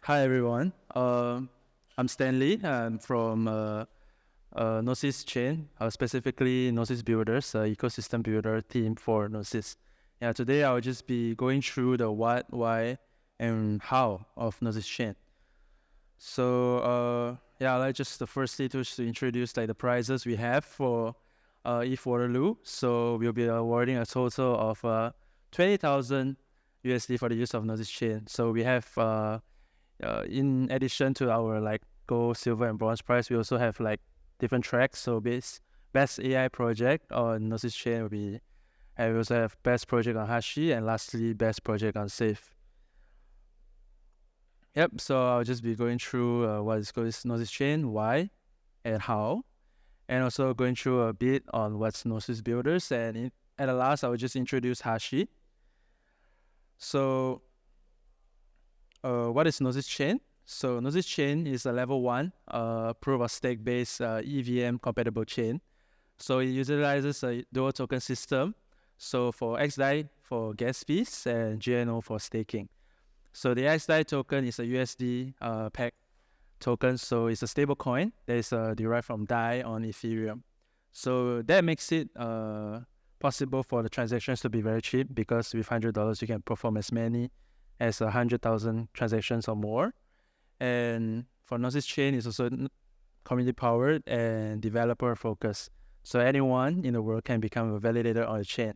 Hi everyone. I'm Stanley. I'm from Gnosis Chain, specifically Gnosis Builders, ecosystem builder team for Gnosis. Yeah, today I'll just be going through the what, why, and how of Gnosis Chain. So yeah, I'd like just the firstly to introduce like the prizes we have for ETHWaterloo. So we'll be awarding a total of 20,000 USD for the use of Gnosis Chain. So we have in addition to our like gold, silver, and bronze prize, we also have like different tracks. So best AI project on Gnosis Chain will be, and we also have best project on Hashi, and lastly best project on Safe. Yep. So I'll just be going through what is Gnosis Chain, why, and how, and also going through a bit on what's Gnosis Builders, and at the last I will just introduce Hashi. So what is Gnosis Chain? So Gnosis Chain is a level 1 proof of stake based EVM compatible chain. So it utilizes a dual token system. So for XDAI for gas fees and GNO for staking. So the XDAI token is a USD peg token. So it's a stable coin that is derived from DAI on Ethereum. So that makes it possible for the transactions to be very cheap, because with $100 you can perform as many as 100,000 transactions or more. And for Gnosis Chain, it's also community powered and developer focused. So anyone in the world can become a validator on the chain.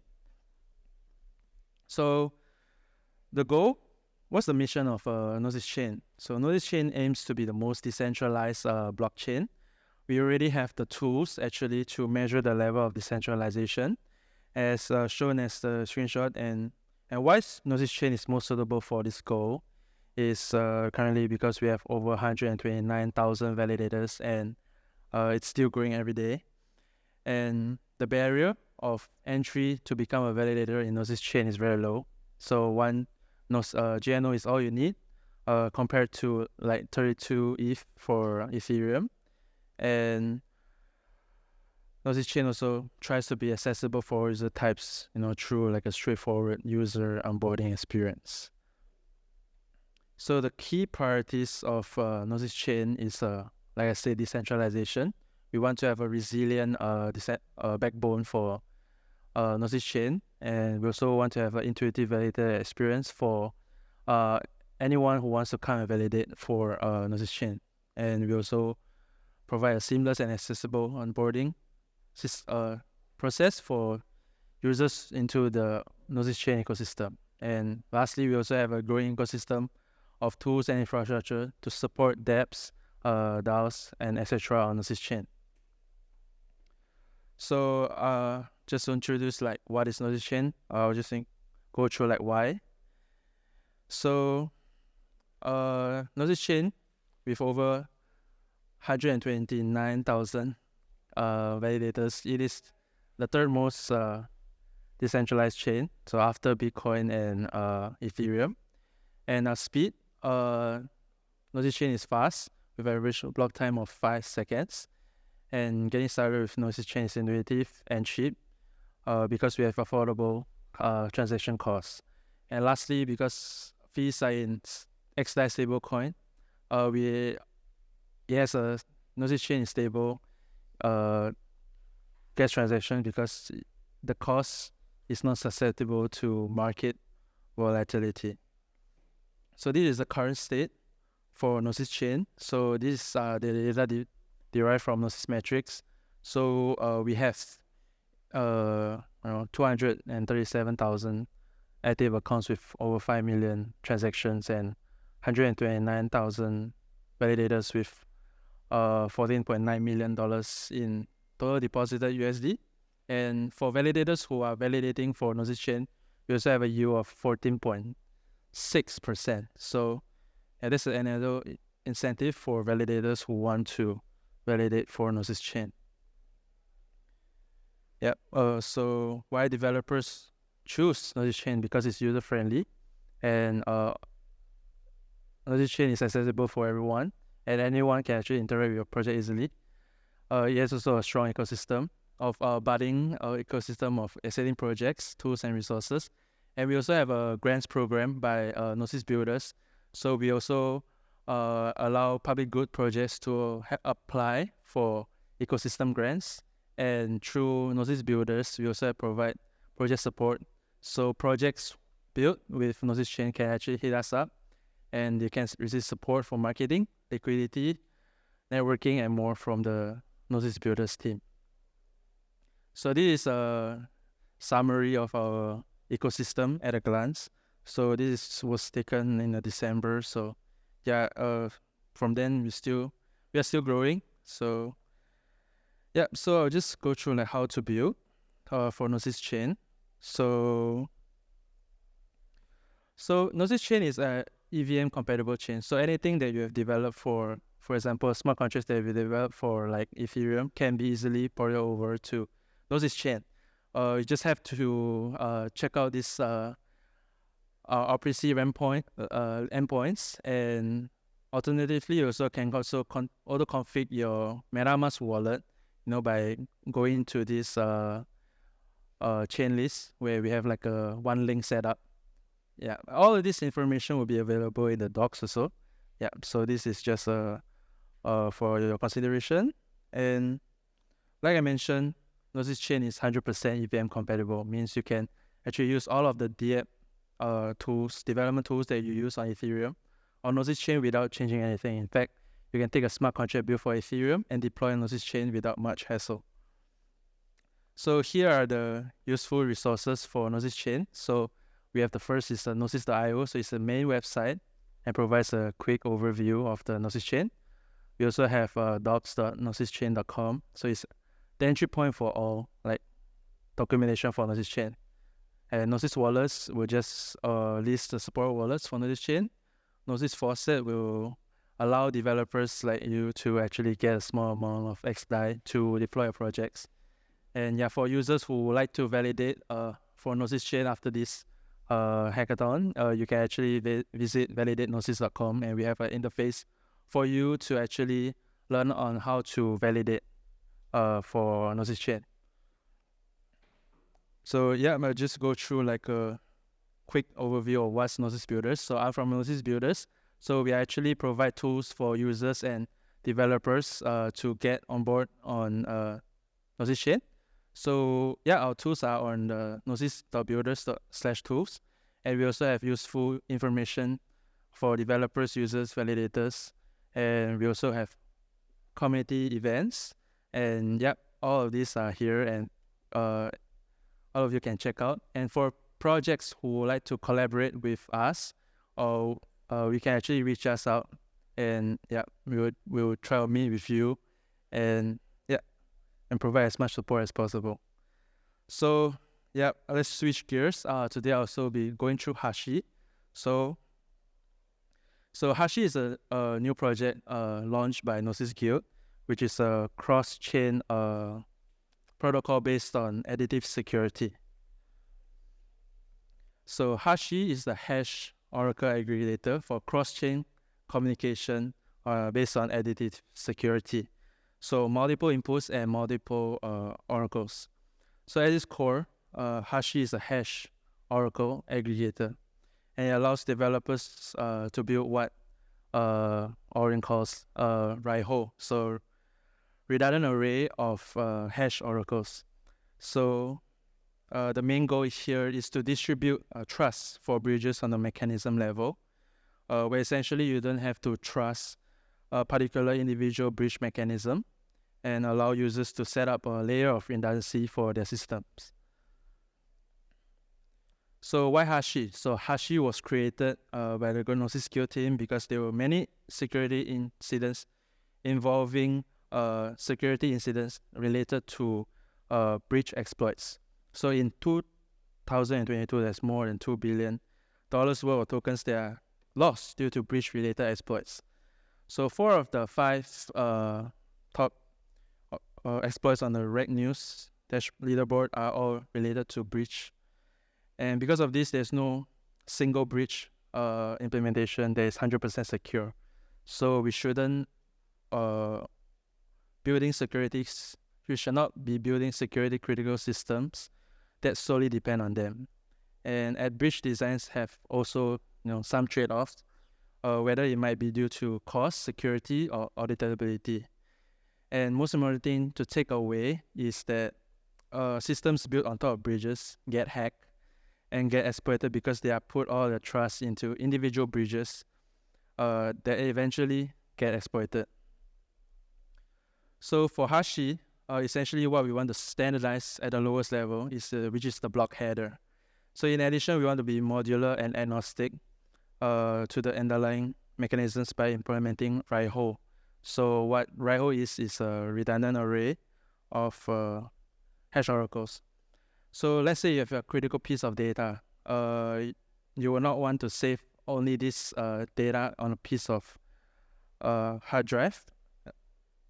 So the goal, what's the mission of Gnosis Chain? So Gnosis Chain aims to be the most decentralized blockchain. We already have the tools actually to measure the level of decentralization, as shown as the screenshot. And why Gnosis Chain is most suitable for this goal is currently because we have over 129,000 validators, and it's still growing every day. And the barrier of entry to become a validator in Gnosis Chain is very low. So one GNO is all you need, compared to like 32 ETH for Ethereum. And Gnosis Chain also tries to be accessible for user types, through like a straightforward user onboarding experience. So the key priorities of Gnosis Chain is, like I said, decentralization. We want to have a resilient backbone for Gnosis Chain, and we also want to have an intuitive validator experience for anyone who wants to come and validate for Gnosis Chain. And we also provide a seamless and accessible onboarding process for users into the Gnosis Chain ecosystem. And lastly, we also have a growing ecosystem of tools and infrastructure to support dApps, DAOs, and etc. on Gnosis Chain. So just to introduce like what is Gnosis Chain, I'll just go through like why. So Gnosis Chain, with over 129,000 validators, it is the third most decentralized chain, so after Bitcoin and Ethereum. And speed, Gnosis Chain is fast with an average block time of 5 seconds. And getting started with Gnosis Chain is intuitive and cheap, because we have affordable transaction costs. And lastly, because fees are in XDAI stablecoin, Gnosis Chain is stable gas transaction, because the cost is not susceptible to market volatility. So this is the current state for Gnosis Chain. So this is the data derived from Gnosis metrics. So we have 237,000 active accounts with over 5 million transactions, and 129,000 validators with $14.9 million in total deposited USD. And for validators who are validating for Gnosis Chain, we also have a yield of 14.6%. So this is another incentive for validators who want to validate for Gnosis Chain. Yep. So why developers choose Gnosis Chain? Because it's user friendly, and Gnosis Chain is accessible for everyone, and anyone can actually interact with your project easily. It has also a strong ecosystem of budding ecosystem of exciting projects, tools, and resources. And we also have a grants program by Gnosis Builders. So we also allow public good projects to apply for ecosystem grants. And through Gnosis Builders, we also provide project support. So projects built with Gnosis Chain can actually hit us up, and they can receive support for marketing, liquidity, networking, and more from the Gnosis Builders team. So this is a summary of our ecosystem at a glance. So this was taken in December. So yeah, from then we are still growing. So yeah, so I'll just go through like how to build for Gnosis Chain. So Gnosis Chain is a EVM compatible chain. So anything that you have developed for example, smart contracts that we developed for like Ethereum can be easily ported over to Gnosis Chain. You just have to check out this RPC endpoints, and alternatively, you also can auto config your MetaMask wallet, by going to this chain list where we have like a one link setup. Yeah, all of this information will be available in the docs also. Yeah, so this is just for your consideration. And like I mentioned, Gnosis Chain is 100% EVM compatible, means you can actually use all of the development tools that you use on Ethereum on Gnosis Chain without changing anything. In fact, you can take a smart contract built for Ethereum and deploy on Gnosis Chain without much hassle. So here are the useful resources for Gnosis Chain. So we have the first is Gnosis.io. So it's the main website and provides a quick overview of the Gnosis Chain. We also have docs.gnosischain.com. So it's the entry point for all like documentation for Gnosis Chain. And Gnosis Wallets will just list the support wallets for Gnosis Chain. Gnosis Faucet will allow developers like you to actually get a small amount of XDAI to deploy your projects. And yeah, for users who would like to validate for Gnosis Chain after this hackathon, you can actually visit validategnosis.com, and we have an interface for you to actually learn on how to validate for Gnosis Chain. So yeah, I'll just go through like a quick overview of what's Gnosis Builders. So I'm from Gnosis Builders. So we actually provide tools for users and developers to get on board on Gnosis Chain. So yeah, our tools are on the gnosis.builders/tools, and we also have useful information for developers, users, validators, and we also have community events. And yeah, all of these are here, and all of you can check out. And for projects who would like to collaborate with us, or we can actually reach us out, and yeah, we will try to meet with you, and yeah, and provide as much support as possible. So yeah, let's switch gears. Today I'll also be going through Hashi. So Hashi is a new project launched by Gnosis Guild, which is a cross-chain protocol based on additive security. So Hashi is the hash oracle aggregator for cross-chain communication based on additive security. So multiple inputs and multiple oracles. So at its core, Hashi is a hash oracle aggregator, and it allows developers to build what Orin calls RAIHO, so redundant array of hash oracles. So the main goal here is to distribute trust for bridges on the mechanism level, where essentially you don't have to trust a particular individual bridge mechanism, and allow users to set up a layer of redundancy for their systems. So why Hashi? So Hashi was created by the Gnosis Guild team because there were many security incidents involving security incidents related to breach exploits. So in 2022, there's more than $2 billion worth of tokens that are lost due to breach-related exploits. So 4 of the 5 top exploits on the Reg News leaderboard are all related to breach. And because of this, there's no single breach implementation that is 100% secure. So we shouldn't we should not be building security critical systems that solely depend on them. And at breach designs have also some trade-offs. whether it might be due to cost, security, or auditability. And most important thing to take away is that systems built on top of bridges get hacked and get exploited because they are put all the trust into individual bridges that eventually get exploited. So for Hashi, essentially what we want to standardize at the lowest level is which is the block header. So in addition, we want to be modular and agnostic to the underlying mechanisms by implementing Raiho. So what Raiho is a redundant array of hash oracles. So let's say you have a critical piece of data. You will not want to save only this data on a piece of hard drive.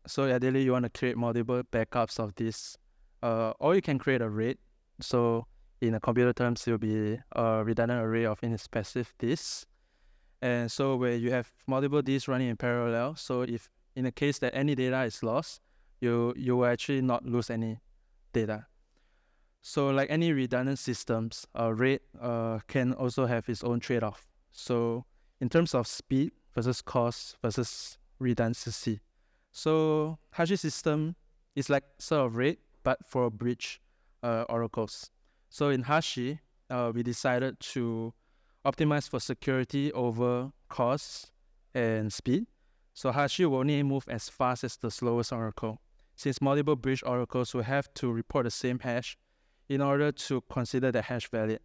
So ideally, you want to create multiple backups of this. Or you can create a RAID. So in a computer terms, it will be a redundant array of inexpensive disks. And so where you have multiple disks running in parallel, so if in the case that any data is lost, you will actually not lose any data. So like any redundant systems, RAID can also have its own trade-off. So in terms of speed versus cost versus redundancy. So Hashi system is like sort of RAID, but for bridge oracles. So in Hashi, we decided to optimize for security over cost and speed. So Hashi will only move as fast as the slowest oracle, since multiple bridge oracles will have to report the same hash in order to consider the hash valid.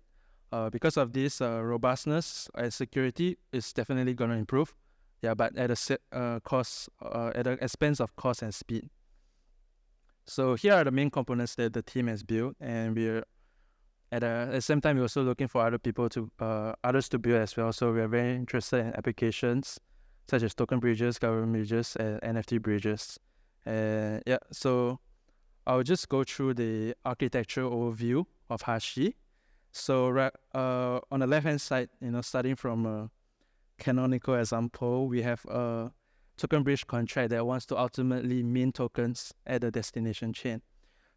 Because of this, robustness and security is definitely going to improve. Yeah, but at a cost, at the expense of cost and speed. So here are the main components that the team has built, and we're at the same time we're also looking for others to build as well. So we're very interested in applications such as token bridges, government bridges, and NFT bridges. And yeah, so I'll just go through the architecture overview of Hashi. So on the left hand side, starting from a canonical example, we have a token bridge contract that wants to ultimately mint tokens at the destination chain.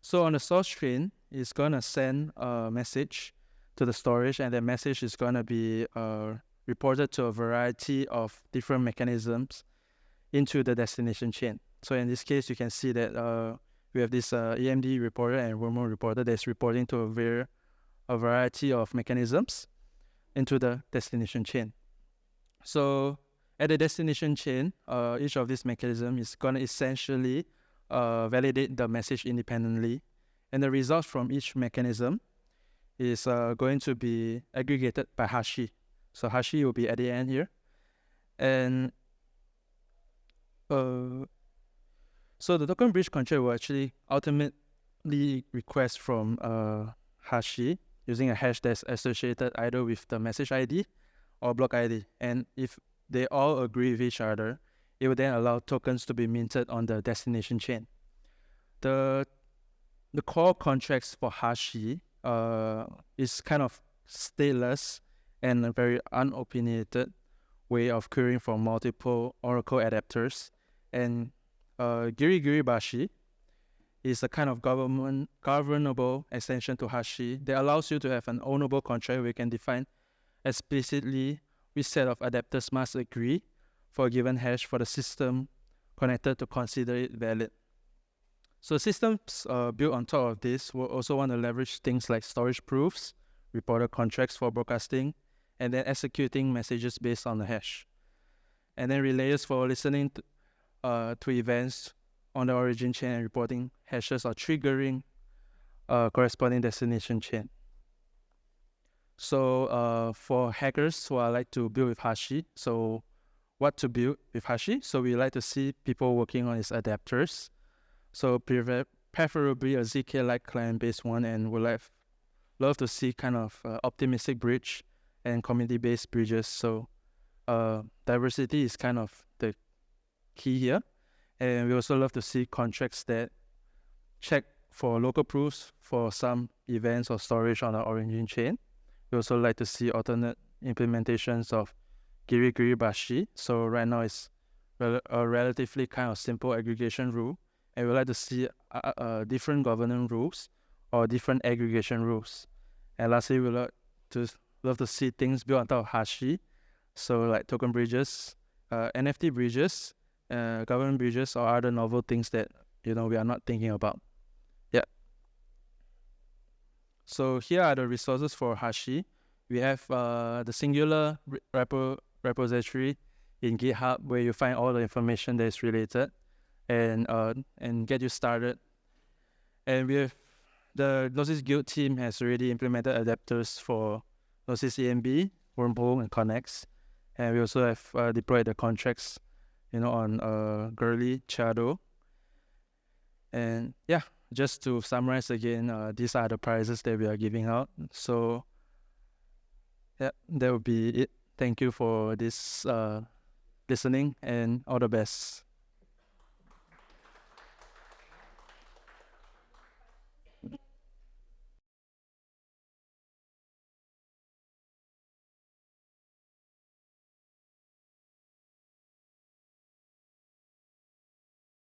So on the source chain, it's gonna send a message to the storage, and that message is gonna be reported to a variety of different mechanisms into the destination chain. So in this case, you can see that we have this EMD reporter and wormhole reporter that's reporting to a variety of mechanisms into the destination chain. So at the destination chain, each of these mechanisms is going to essentially validate the message independently, and the results from each mechanism is going to be aggregated by Hashi. So Hashi will be at the end here. And so the token bridge contract will actually ultimately request from Hashi using a hash that's associated either with the message ID or block ID. And if they all agree with each other, it will then allow tokens to be minted on the destination chain. The core contracts for Hashi is kind of stateless and a very unopinionated way of querying from multiple Oracle adapters. And Giri-Giri-Bashi is a kind of governable extension to Hashi that allows you to have an ownable contract where you can define explicitly which set of adapters must agree for a given hash for the system connected to consider it valid. So systems built on top of this will also want to leverage things like storage proofs, reporter contracts for broadcasting, and then executing messages based on the hash. And then relayers for listening to events on the origin chain and reporting hashes or triggering corresponding destination chain. So for hackers who like to build with Hashi, so what to build with Hashi? So we like to see people working on its adapters. So preferably a ZK-like client-based one, and would love to see kind of optimistic bridge and community-based bridges. So diversity is kind of the key here. And we also love to see contracts that check for local proofs for some events or storage on the origin chain. We also like to see alternate implementations of Giri-Giri-Bashi. So right now it's a relatively kind of simple aggregation rule, and we like to see different governance rules or different aggregation rules. And lastly, we love to see things built on top of Hashi So like token bridges, NFT bridges, government bridges, or other novel things that we are not thinking about. Yeah. So here are the resources for Hashi. We have the singular repository in GitHub where you find all the information that is related and get you started. And we have the Gnosis Guild team has already implemented adapters for Gnosis EMB, Wormhole, and Connex. And we also have deployed the contracts, on Gurley, Shadow. And yeah, just to summarize again, these are the prizes that we are giving out. So yeah, that would be it. Thank you for this listening, and all the best.